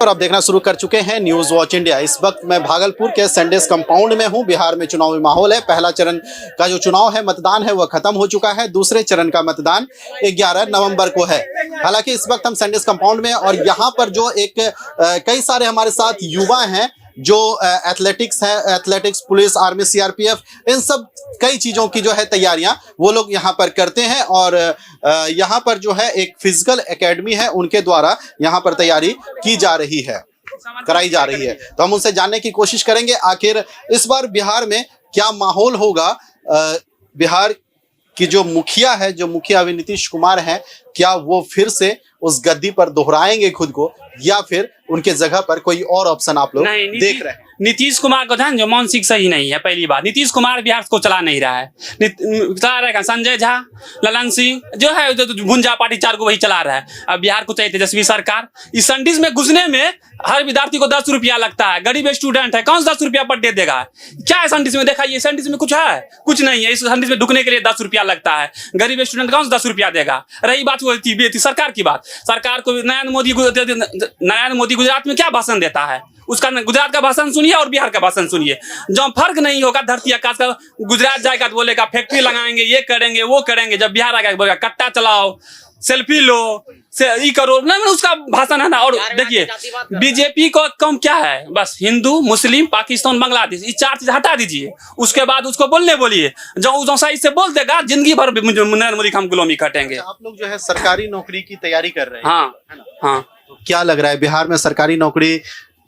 और आप देखना शुरू कर चुके हैं न्यूज वॉच इंडिया। इस वक्त मैं भागलपुर के संडेस कंपाउंड में हूं। बिहार में चुनावी माहौल है। पहला चरण का जो चुनाव है, मतदान है, वह खत्म हो चुका है। दूसरे चरण का मतदान 11 नवंबर को है। हालांकि इस वक्त हम संडेस कंपाउंड में, और यहाँ पर जो कई सारे हमारे साथ युवा हैं जो एथलेटिक्स है, एथलेटिक्स, पुलिस, आर्मी, सीआरपीएफ, इन सब कई चीज़ों की जो है तैयारियां वो लोग यहाँ पर करते हैं। और यहाँ पर जो है एक फिजिकल एकेडमी है, उनके द्वारा यहाँ पर तैयारी की जा रही है, कराई जा रही है। तो हम उनसे जानने की कोशिश करेंगे आखिर इस बार बिहार में क्या माहौल होगा। बिहार की जो मुखिया है, जो मुखिया अभी नीतीश कुमार हैं, क्या वो फिर से उस गद्दी पर दोहराएंगे खुद को, या फिर उनके जगह पर कोई और ऑप्शन आप लोग देख रहे हैं? नीतीश कुमार को ध्यान जो मानसिक सही नहीं है। पहली बात, नीतीश कुमार बिहार को चला नहीं रहा है। चला रहेगा संजय झा, ललन सिंह जो है, भुंजा पार्टी 4 को वही चला रहा है। अब बिहार को चाहिए तेजस्वी सरकार। इस संडिस में घुसने में हर विद्यार्थी को 10 रुपया लगता है। गरीब स्टूडेंट है, कौन सा 10 रुपया पर डे देगा? क्या है संडिस में? देखा, ये संडिस में कुछ है? कुछ नहीं है। इस संडिस में ढुकने के लिए 10 रुपया लगता है। गरीब स्टूडेंट कौन सा 10 रुपया देगा? रही बात वो थी सरकार की बात, सरकार को नरेंद्र मोदी गुजरात में क्या भाषण देता है, उसका गुजरात का भाषण सुनिए और बिहार का भाषण सुनिए। जो फर्क नहीं होगा धरती आकाश का। गुजरात जाएगा तो बोलेगा फैक्ट्री लगाएंगे, ये करेंगे, वो करेंगे। जब बिहार आएगा बोलेगा कट्टा चलाओ, सेल्फी लो, ये करो, नहीं उसका भाषण है ना। और देखिए, बीजेपी को कम क्या है, बस हिंदू, मुस्लिम, पाकिस्तान, बांग्लादेश, ये 4 चीज हटा दीजिए। उसके बाद उसको बोलने बोलिए, जो सही से बोल देगा, जिंदगी भर नरेंद्र मोदी का हम गुलामी काटेंगे। आप लोग जो है सरकारी नौकरी की तैयारी कर रहे हैं। हाँ। तो क्या लग रहा है बिहार में सरकारी नौकरी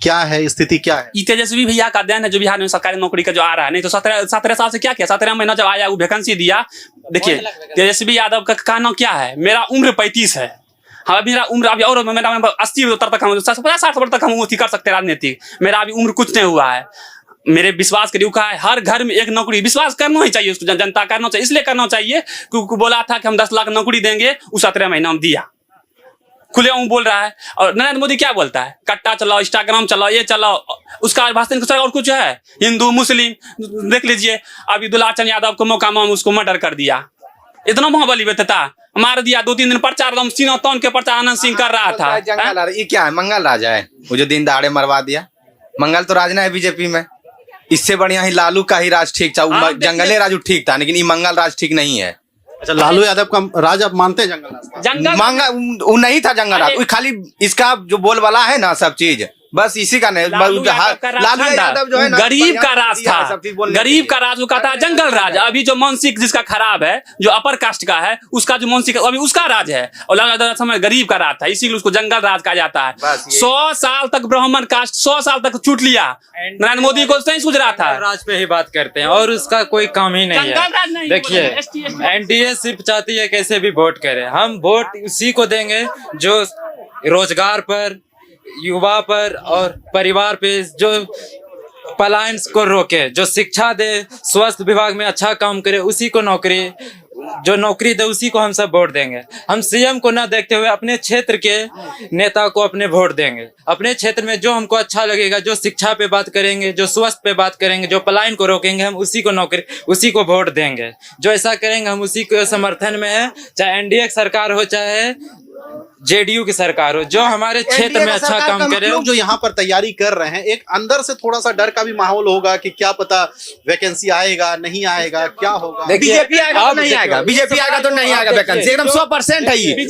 क्या है, स्थिति क्या है? तेजस्वी भैया का देन है जो बिहार में सरकारी नौकरी का जो आ रहा है। नहीं तो 17 साल से क्या किया? 17 महीना जब आया वो वैकेंसी दिया। देखिए, तेजस्वी यादव का कहना क्या है, मेरा उम्र 35 है। हाँ, मेरा उम्र अभी और मेरा 80 तक हम 50-60 वर्ष तक हम वो कर सकते हैं राजनीति। मेरा अभी उम्र कुछ नहीं हुआ है। मेरे विश्वास के कहा है, हर घर में एक नौकरी विश्वास करना ही चाहिए उसको, जनता करना चाहिए। इसलिए करना चाहिए क्योंकि बोला था कि हम 10 लाख नौकरी देंगे, वो 17 महीना हम दिया। खुले बोल रहा है। और नरेंद्र मोदी क्या बोलता है, कट्टा चलाओ, इंस्टाग्राम चलाओ, ये चलाओ। उसका भाषण और कुछ है? हिंदू, मुस्लिम देख लीजिए। अभी दुलाचंद यादव को मौका में उसको मर्डर कर दिया। इतना महाबली बेतता मार दिया। 2-3 दिन प्रचार तौन के प्रचार आनंद सिंह कर रहा था। ये क्या है, मंगल राज है वो जो दिन दहाड़े मरवा दिया? मंगल तो राज ना है बीजेपी में। इससे बढ़िया ही लालू का ही राज ठीक था। जंगले राज ठीक था, लेकिन ये मंगल राज ठीक नहीं है। अच्छा, लालू यादव का राज आप मानते हैं? जंगल वो नहीं था जंगल राज, खाली इसका जो बोलबाला है ना, सब चीज बस इसी का नहीं। लालू यादव जो है गरीब का राज था, गरीब का राज का था जंगल राज। अभी जो मानसिक जिसका खराब है, जो अपर कास्ट का है, उसका जो मानसिक अभी उसका राज है। और लालू यादव समय गरीब का राज था, इसीलिए उसको जंगल राज कहा जाता है। 100 साल तक ब्राह्मण कास्ट 100 साल तक छूट लिया। नरेंद्र मोदी को नहीं सूझ रहा था। राज पे ही बात करते हैं और उसका कोई काम ही नहीं है। देखिए, एनडीए सिर्फ चाहती है कैसे भी वोट करे। हम वोट उसी को देंगे जो रोजगार पर, युवा पर और परिवार पे जो पलायन को रोके, जो शिक्षा दे, स्वास्थ्य विभाग में अच्छा काम करे, उसी को नौकरी दे, उसी को हम सब वोट देंगे। हम सीएम को ना देखते हुए अपने क्षेत्र के नेता को अपने वोट देंगे। अपने क्षेत्र में जो हमको अच्छा लगेगा, जो शिक्षा पे बात करेंगे, जो स्वास्थ्य पे बात करेंगे, जो पलायन को रोकेंगे, हम उसी को वोट देंगे। जो ऐसा करेंगे हम उसी के समर्थन में है, चाहे एनडीए की सरकार हो चाहे जेडीयू की सरकार हो, जो हमारे क्षेत्र में अच्छा काम करे। लोग जो यहाँ पर तैयारी कर रहे हैं, एक अंदर से थोड़ा सा डर का भी माहौल होगा कि क्या पता वैकेंसी आएगा नहीं आएगा, क्या होगा? बीजेपी आएगा तो नहीं आएगा, बीजेपी आएगा तो नहीं आएगा वैकेंसी, एकदम 100% है ये।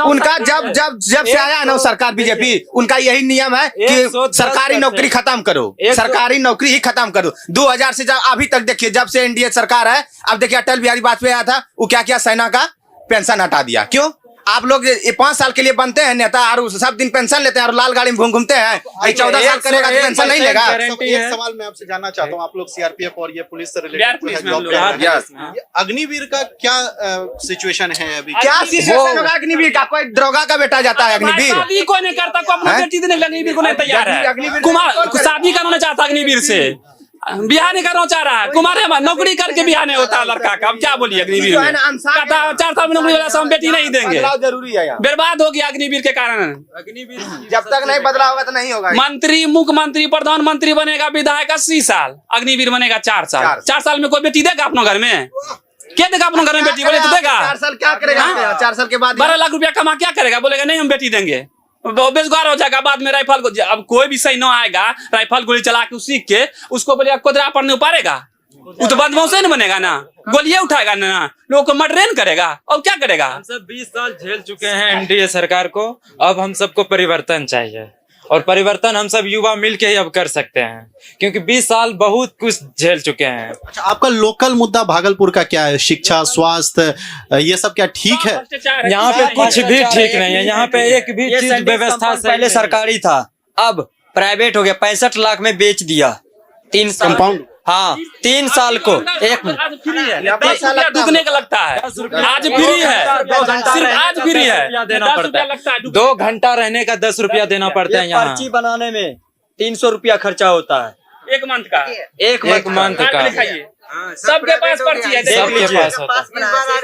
उनका जब से आया ना सरकार बीजेपी, उनका यही नियम है कि सरकारी नौकरी खत्म करो, सरकारी नौकरी ही खत्म करो। 2000 से जब अभी तक देखिए, जब से एनडीए सरकार है, अब देखिए अटल बिहारी वाजपेयी आया था, वो क्या सेना का पेंशन हटा दिया। क्यों? आप लोग ये 5 साल के लिए बनते हैं नेता और सब दिन पेंशन लेते हैं और लाल गाड़ी में घूमते हैं। 14 साल करेगा तो पेंशन नहीं लेगा। एक सवाल मैं आपसे जानना चाहता हूँ, आप लोग सीआरपीएफ और ये पुलिस से रिलेटेड, अग्निवीर का क्या सिचुएशन है अभी? क्या सिचुएशन होगा अग्निवीर का? कोई दरोगा का बेटा जाता है अग्निवीर? कोई नहीं करता, को अपना बेटी देने अग्निवीर को नहीं तैयार है। कुमार शादी करना चाहता अग्निवीर से, बिहार नहीं करना चाह रहा है। कुमार नौकरी करके बिहार नहीं होता लड़का का। अब क्या बोलिए, अग्निवीर में 4 साल में नौकरी वाला हम बेटी नहीं देंगे। जरूरी है, बर्बाद हो गया अग्निवीर के कारण। अग्निवीर जब तक नहीं बदला होगा तो नहीं होगा। मंत्री, मुख्यमंत्री, प्रधानमंत्री बनेगा, विधायक 80 साल, अग्निवीर बनेगा 4 साल। 4 साल में कोई बेटी देगा अपने घर में? क्या देगा अपने घर में बेटी? बोले तो देगा। 4 साल क्या करेगा? 4 साल के बाद 12 लाख रुपया कमा क्या करेगा? बोलेगा नहीं हम बेटी देंगे। बेरोजगार हो जाएगा। बाद में राइफल को अब कोई भी सही ना आएगा, राइफल गोली चला के सीख के उसको बोलेगा कोदरा पर नहीं उपारेगा, वो तो बदमाश नहीं बनेगा ना, गोलियां उठाएगा ना, लोगों को मर्डर करेगा और क्या करेगा। हम सब 20 साल झेल चुके हैं एनडीए सरकार को, अब हम सबको परिवर्तन चाहिए और परिवर्तन हम सब युवा मिलके ही अब कर सकते हैं, क्योंकि 20 साल बहुत कुछ झेल चुके हैं। अच्छा, आपका लोकल मुद्दा भागलपुर का क्या है? शिक्षा, स्वास्थ्य, ये सब क्या ठीक है? यहाँ पे कुछ भी ठीक नहीं है, यहाँ पे एक भी चीज व्यवस्था सही पहले नहीं है। सरकारी था, अब प्राइवेट हो गया, 65 लाख में बेच दिया। 3 साल कंपाउंड? हाँ, 3 साल को एक आज फ्री है, 10 रुपया दुगने का लगता है, आज फ्री है, सिर्फ आज फ्री है, देना पड़ता है, 2 घंटा रहने का 10 रुपया देना पड़ता है यहाँ, पर्ची बनाने में 300 रुपया खर्चा होता है एक मंथ का, एक मंथ का। सबके पास पर्ची है, सबके पास होता है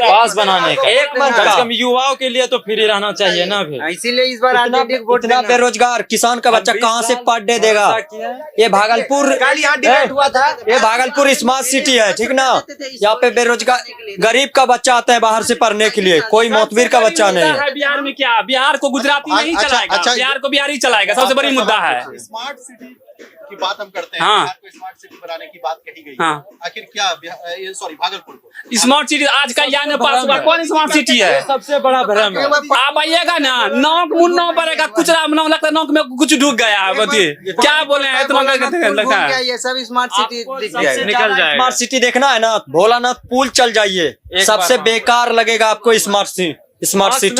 पास बनाने का। एक मंथ कम से का। कम युवाओं के लिए तो फ्री रहना चाहिए ना। फिर इसीलिए इस बार इतना बेरोजगार किसान का बच्चा कहाँ से पर डे देगा। ये भागलपुर ये भागलपुर स्मार्ट सिटी है, ठीक ना। यहाँ पे बेरोजगार गरीब का बच्चा आता है बाहर से पढ़ने के लिए, कोई मोतबिर का बच्चा नहीं है। बिहार में क्या, बिहार को गुजराती नहीं अच्छा, चलाएगा, अच्छा, बिहार को बिहारी चलाएगा, सबसे बड़ी मुद्दा है। स्मार्ट सिटी की बात हम करते हैं, हाँ। बिहार को स्मार्ट सिटी बनाने की बात कही गई। हाँ। आखिर क्या भागलपुर को स्मार्ट सिटी आज का यहाँ में पास हुआ, कौन स्मार्ट सिटी है? सबसे बड़ा भ्रम है। आप आइएगा ना, नौक मुन्ना पड़ेगा, कुछ नाम लगता है नौक में कुछ ढूक गया, बताइए क्या बोले हैं, इतना लगता है ये सब स्मार्ट सिटी दिख गया है। निकल जाएगा। स्मार्ट सिटी देखना है ना, भोलानाथ पुल चल जाइए, सबसे बेकार लगेगा आपको स्मार्ट सिटी।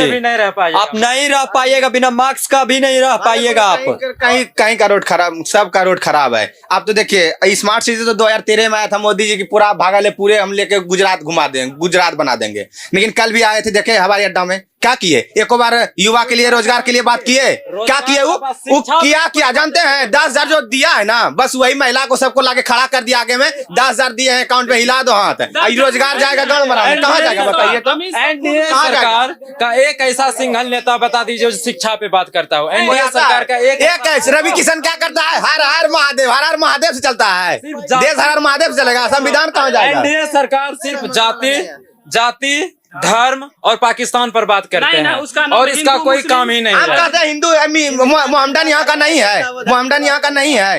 भी नहीं रह पाएगा, आप नहीं रह पाइएगा, बिना मार्क्स का भी नहीं रह पाइएगा आप। कहीं कहीं का रोड खराब, सबका रोड खराब है। आप तो देखिए स्मार्ट सिटी तो 2013 में आया था मोदी जी की, पूरा भागल पूरे हम लेके गुजरात घुमा देंगे, गुजरात बना देंगे। लेकिन कल भी आए थे, देखे हवाई अड्डा में क्या किए, एक बार युवा के लिए रोजगार के लिए बात किए, क्या किए वो क्या जानते हैं? 10,000 जो दिया है ना, बस वही महिला को सबको लाके खड़ा कर दिया आगे में, 10,000 दिए हैं अकाउंट में, हिला दो हाथ। रोजगार जाएगा गाँव में, कहाँ जाएगा बताइए तो? एनडीए कहाँ जाएगा? सरकार का एक ऐसा सिंगल नेता बता दीजिए जो शिक्षा पे बात करता हो। एनडीए सरकार का एक रवि किशन क्या करता है? हर हर महादेव से चलता है देश, हर हर महादेव से चलेगा, संविधान कहाँ जाएगा? एनडीए सरकार सिर्फ जाति धर्म और पाकिस्तान पर बात करते नहीं, हैं उसका नाम और इसका हिंदू, कोई मुस्लिम। काम ही नहीं आप है। कहते हैं हिंदू, मोहम्मदन यहाँ का नहीं है, मोहम्मदन यहाँ का नहीं है,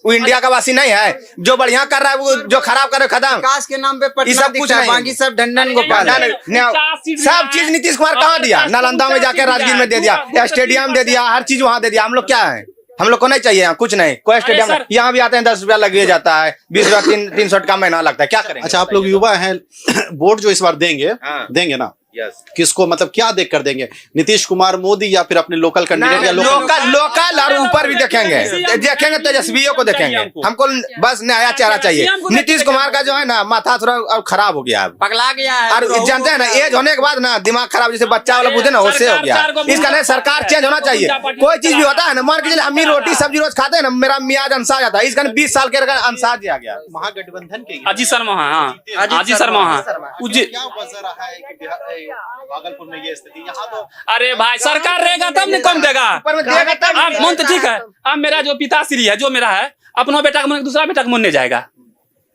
वो इंडिया का वासी नहीं है। जो बढ़िया कर रहा है वो जो खराब करे खत्म। विकास के नाम पे ये पटना सब कुछ दिखता है, नहीं। बाकी सब ढंडन गोपाल है। सब चीज नीतीश कुमार कहाँ दिया? नालंदा में जाके राजगीर में दे दिया, स्टेडियम दे दिया, हर चीज वहाँ दे दिया। हम लोग क्या है? हम लोग को नहीं चाहिए यहाँ कुछ नहीं, कोई स्टेडियम सर- यहाँ भी आते हैं 10 रुपया लगे जाता है, 20 रुपया 300 का महीना लगता है, क्या करेंगे? अच्छा, आप लोग युवा हैं, वोट जो इस बार हाँ। देंगे ना, किसको, मतलब क्या देख कर देंगे? नीतीश कुमार, मोदी, या फिर अपने लोकल कैंडिडेट या लोकल और ऊपर भी देखेंगे तेजस्वियों को देखेंगे। हमको बस नया चेहरा चाहिए। नीतीश कुमार का जो है ना माथा थोड़ा और खराब हो गया, पगला गया है। और जानते हैं ना एज होने के बाद ना दिमाग खराब, जैसे बच्चा वाला बुझे ना उससे हो गया। इसका नहीं, सरकार चेंज होना चाहिए। कोई चीज भी होता है ना, मान के चलिए हम ही रोटी सब्जी रोज खाते हैं ना, मेरा मियाज अंसाज आता है, इसका 20 साल के अंसाज आ गया। महागठबंधन के अजीत शर्मा, हाँ अजीत शर्मा, हाँ क्या वजह रहा है कि भागलपुर में ये स्थिति? यहाँ तो अरे भाई सरकार रहेगा तब नहीं कम देगा। अब मन तो ठीक है, अब मेरा जो पिताश्री है, जो मेरा है, अपना बेटा का मन दूसरा बेटा का मन जाएगा,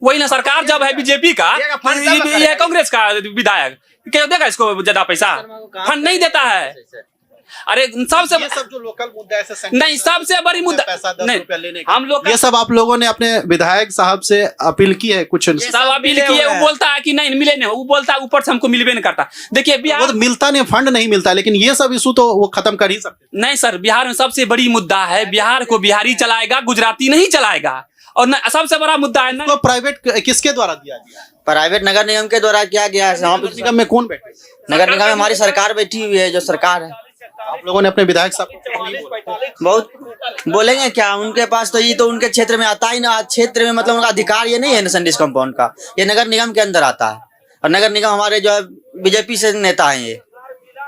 वही ना। सरकार जब है बीजेपी का, ये कांग्रेस का विधायक, क्या देगा इसको ज्यादा पैसा? फंड नहीं देता है। अरे सबसे ये सब जो लोकल मुद्दा है, नहीं, सबसे बड़ी मुद्दा पैसा 10 नहीं, रुपया लेने का, हम लोग ये सब आप लोगों ने अपने विधायक साहब से अपील की है? कुछ सब अपील की है, वो बोलता है कि नहीं मिले नहीं, वो बोलता है ऊपर से हमको मिलवे नहीं करता। देखिए वो बिहार तो मिलता नहीं, फंड नहीं मिलता, लेकिन ये सब इशू तो वो खत्म कर ही सकते। नहीं सर, बिहार में सबसे बड़ी मुद्दा है, बिहार को बिहारी चलाएगा, गुजराती नहीं चलाएगा। और सबसे बड़ा मुद्दा है ना, तो प्राइवेट किसके द्वारा दिया गया? प्राइवेट नगर निगम के द्वारा किया गया है। नगर निगम में कौन बैठे? नगर निगम में हमारी सरकार बैठी हुई है, जो सरकार है। आप लोगों ने अपने विधायक साहब को नहीं बोला? बहुत बोलेंगे क्या, उनके पास तो ये तो उनके क्षेत्र में आता ही ना। क्षेत्र में मतलब उनका अधिकार ये नहीं है ना संडिस कंपाउंड का, ये नगर निगम के अंदर आता है। और नगर निगम हमारे जो है बीजेपी से नेता है ये,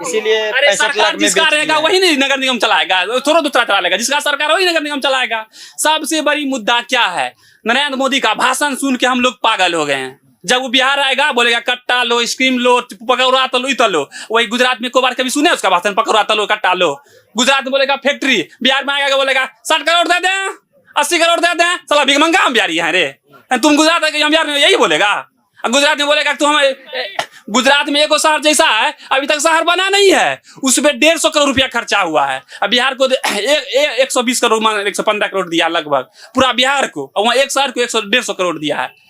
इसीलिए अरे 65 लाख सरकार में जिसका बेच रहेगा दिया है। वही नहीं नगर निगम चलाएगा, थोड़ा दूसरा चलाएगा। जिसका सरकार वही नगर निगम चलाएगा। सबसे बड़ी मुद्दा क्या है? नरेंद्र मोदी का भाषण सुन के हम लोग पागल हो गए हैं। जब वो बिहार आएगा बोलेगा कट्टा लो, स्कीम लो, पकौड़ा तलो, इतलो। वही गुजरात में को बार कभी सुने उसका भाषण? पकौड़ा तलो, कट्टा लो। गुजरात में बोलेगा फैक्ट्री, बिहार में आएगा बोलेगा 60 करोड़ दे दें, 80 करोड़ दे दें। साला भिखमंगा हम बिहारी हैं रे। तुम गुजरात हम बिहार में यही बोलेगा। गुजरात में बोलेगा तुम हमें गुजरात में एक शहर जैसा है, अभी तक शहर बना नहीं है, उस पर 150 करोड़ रुपया खर्चा हुआ है। अब बिहार को 120 करोड़ 115 करोड़ दिया लगभग पूरा बिहार को, और वहाँ एक शहर को 150 करोड़ दिया है।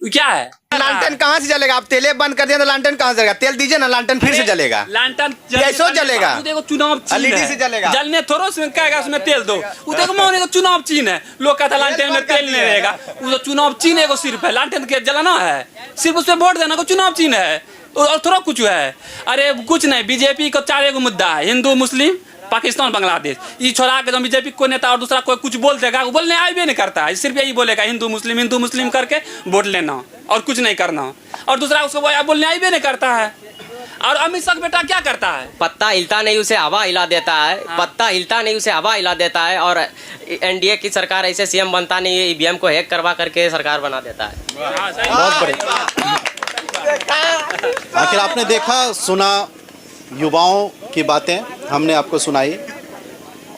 क्या है? लालटेन कहाँ से जलेगा? आप तेले बंद कर दिया तो लालटेन कहाँ से जलेगा? तेल दीजिए ना, लालटेन फिर से जलेगा। लालटेन कैसे जलेगा? देखो चुनाव चिन्ह LED है, से जलेगा। जलने थोड़ा उसमें कहेगा उसमें तेल दो, वो देखो मोहने का चुनाव चिन्ह है। लोग कहता लालटेन में तेल नहीं रहेगा, वो तो चुनाव चिन्ह है, सिर्फ है लालटेन के जलाना है, सिर्फ उस पर वोट देना को चुनाव चिन्ह है, और थोड़ा कुछ है। अरे कुछ नहीं, बीजेपी को 4 गो मुद्दा है, हिंदू मुस्लिम पाकिस्तान बांग्लादेश। ये छोड़ा के तो बीजेपी को नेता और दूसरा कोई कुछ बोल देगा, वो बोलने आए भी नहीं करता है, सिर्फ यही बोलेगा हिंदू मुस्लिम करके वोट लेना और कुछ नहीं करना, और दूसरा उसको बोलने आई भी नहीं करता है। और अमित शाह बेटा क्या करता है? पत्ता हिलता नहीं उसे हवा हिला देता है, पत्ता हिलता नहीं उसे हवा हिला देता है। और एनडीए की सरकार ऐसे सीएम बनता नहीं है, ईवीएम को हैक करवा करके सरकार बना देता है। बहुत बढ़िया। आखिर आपने देखा सुना, युवाओं की बातें हमने आपको सुनाई,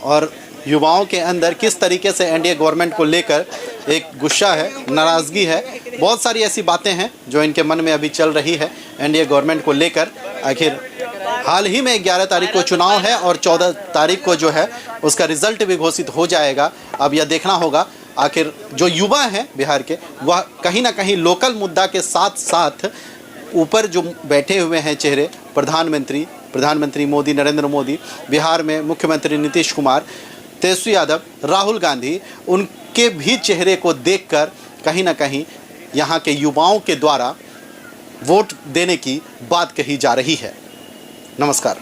और युवाओं के अंदर किस तरीके से एनडीए गवर्नमेंट को लेकर एक गुस्सा है, नाराज़गी है, बहुत सारी ऐसी बातें हैं जो इनके मन में अभी चल रही है एनडीए गवर्नमेंट को लेकर। आखिर हाल ही में 11 तारीख को चुनाव है और 14 तारीख को जो है उसका रिजल्ट भी घोषित हो जाएगा। अब यह देखना होगा आखिर जो युवा हैं बिहार के, वह कहीं ना कहीं लोकल मुद्दा के साथ साथ ऊपर जो बैठे हुए हैं चेहरे, प्रधानमंत्री मोदी, नरेंद्र मोदी, बिहार में मुख्यमंत्री नीतीश कुमार, तेजस्वी यादव, राहुल गांधी, उनके भी चेहरे को देखकर कहीं ना कहीं यहाँ के युवाओं के द्वारा वोट देने की बात कही जा रही है। नमस्कार।